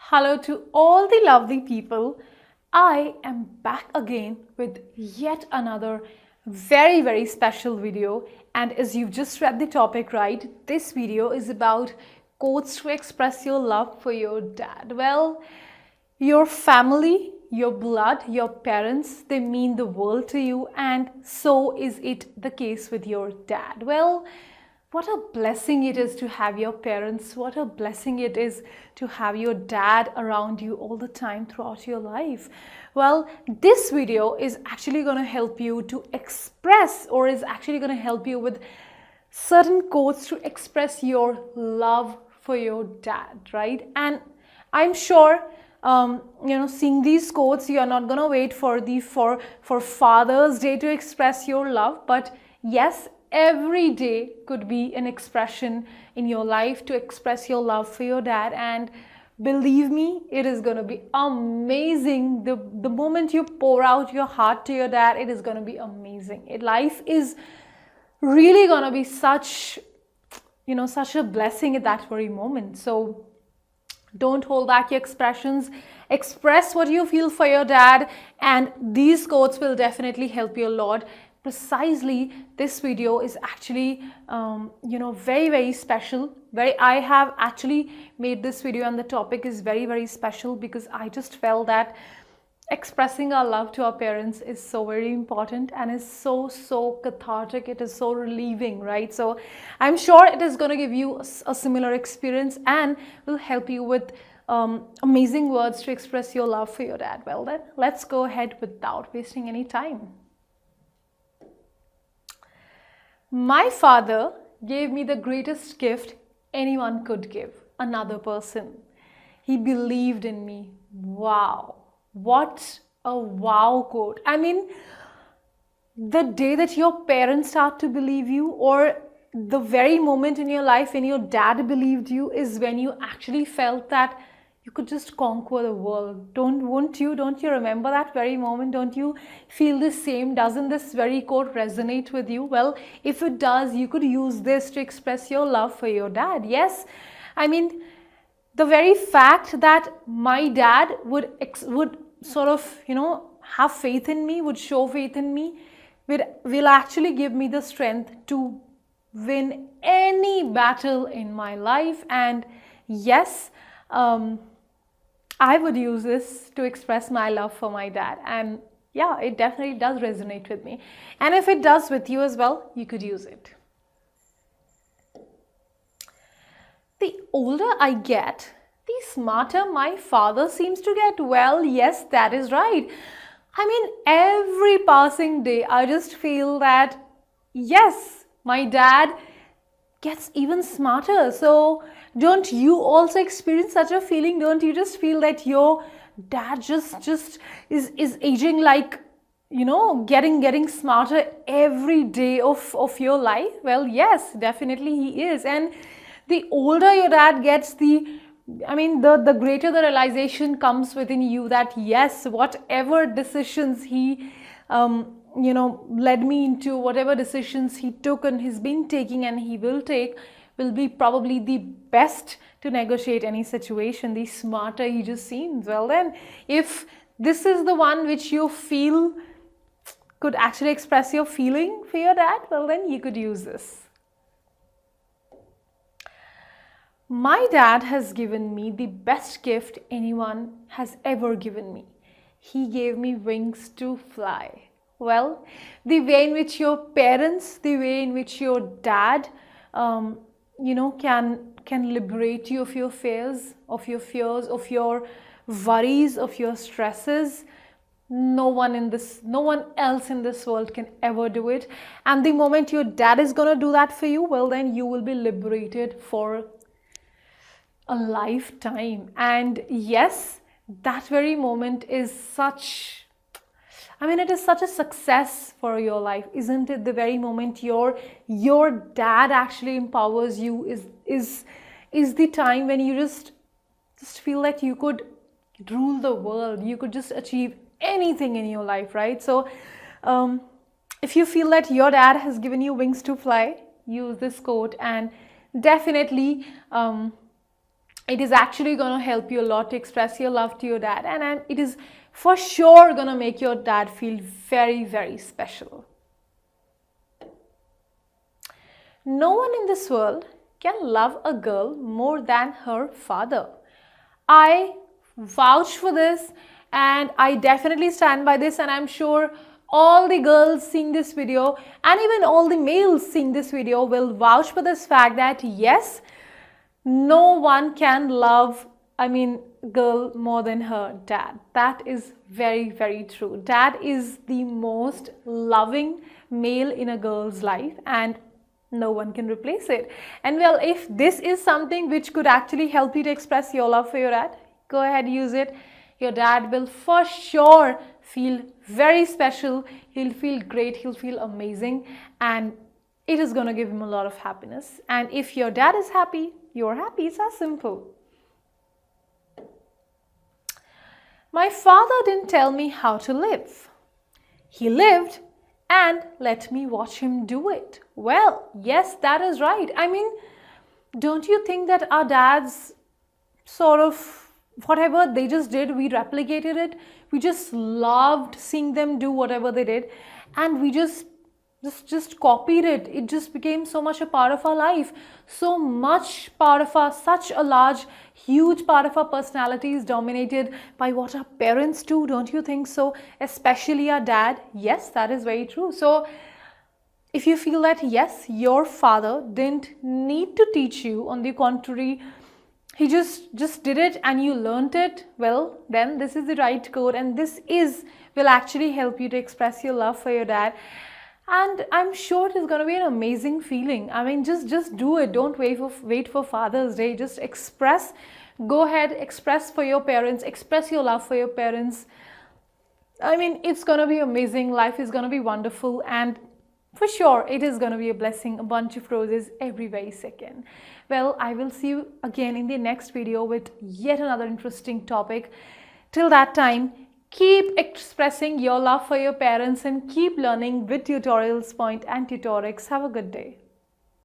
Hello to all the lovely people. I am back again with yet another very special video, and as you've just read the topic right, this video is about quotes to express your love for your dad. Well, your family, your blood, your parents, they mean the world to you, and so is it the case with your dad. Well, what a blessing it is to have your parents. What a blessing it is to have your dad around you all the time throughout your life. Well, this video is actually going to help you to express, or is actually going to help you with certain quotes to express your love for your dad, right? And I'm sure seeing these quotes, you are not going to wait for Father's Day to express your love, but yes, every day could be an expression in your life to express your love for your dad. And believe me, it is going to be amazing. The moment you pour out your heart to your dad, it is going to be amazing. Life is really going to be such a blessing at that very moment. So don't hold back your expressions. Express what you feel for your dad, and these quotes will definitely help you a lot. Precisely, this video is actually very special. I have actually made this video, and the topic is very special because I just felt that expressing our love to our parents is so very important and is so cathartic. It is so relieving, right? So I'm sure it is going to give you a similar experience and will help you with amazing words to express your love for your dad. Well then, let's go ahead without wasting any time. My father gave me the greatest gift anyone could give another person. He believed in me. Wow. What a wow quote. I mean, the day that your parents start to believe you, or the very moment in your life when your dad believed you, is when you actually felt that you could just conquer the world. Don't you remember that very moment? Don't you feel the same? Doesn't this very quote resonate with you? Well, if it does, you could use this to express your love for your dad. Yes, I mean, the very fact that my dad would sort of, have faith in me, would show faith in me, will actually give me the strength to win any battle in my life. And yes, I would use this to express my love for my dad. And yeah, it definitely does resonate with me. And if it does with you as well, you could use it. The older I get, the smarter my father seems to get. Well, yes, that is right. I mean, every passing day, I just feel that, yes, my dad gets even smarter. So don't you also experience such a feeling? Don't you just feel that your dad just is aging, like, getting smarter every day of your life? Well, yes, definitely he is. And the older your dad gets, the greater the realization comes within you that yes, whatever decisions he led me into, whatever decisions he took and he's been taking and he will take, will be probably the best to negotiate any situation. The smarter he just seems. Well then, if this is the one which you feel could actually express your feeling for your dad, well then you could use this. My dad has given me the best gift anyone has ever given me. He gave me wings to fly. Well, the way in which your parents, the way in which your dad, can liberate you of your fears, of your worries, of your stresses. No one else in this world can ever do it. And the moment your dad is going to do that for you, well then you will be liberated for a lifetime. And yes, that very moment is it is such a success for your life, isn't it? The very moment your dad actually empowers you is the time when you just feel that you could rule the world, you could just achieve anything in your life, right? So if you feel that your dad has given you wings to fly, use this quote, and definitely it is actually going to help you a lot to express your love to your dad, and it is for sure going to make your dad feel very, very special. No one in this world can love a girl more than her father. I vouch for this, and I definitely stand by this, and I'm sure all the girls seeing this video and even all the males seeing this video will vouch for this fact that yes, no one can love, girl more than her dad. That is very, very true. Dad is the most loving male in a girl's life, and no one can replace it. And well, if this is something which could actually help you to express your love for your dad, go ahead, use it. Your dad will for sure feel very special. He'll feel great. He'll feel amazing. And it is going to give him a lot of happiness. And if your dad is happy, you're happy. It's as simple. My father didn't tell me how to live. He lived and let me watch him do it. Well, yes, that is right. Don't you think that our dads sort of, whatever they just did, we replicated it. We just loved seeing them do whatever they did, and we just copied it. It just became so much a part of our life, so much part of our, such a large, huge part of our personality is dominated by what our parents do. Don't you think so? Especially our dad. Yes, that is very true. So if you feel that yes, your father didn't need to teach you, on the contrary, he just did it and you learned it, well, then this is the right code, and this will actually help you to express your love for your dad. And I'm sure it is going to be an amazing feeling. Just do it. Don't wait for Father's Day. Just express. Go ahead, express for your parents. Express your love for your parents. It's going to be amazing. Life is going to be wonderful. And for sure, it is going to be a blessing, a bunch of roses every very second. Well, I will see you again in the next video with yet another interesting topic. Till that time, keep expressing your love for your parents and keep learning with Tutorials Point and Tutorix. Have a good day.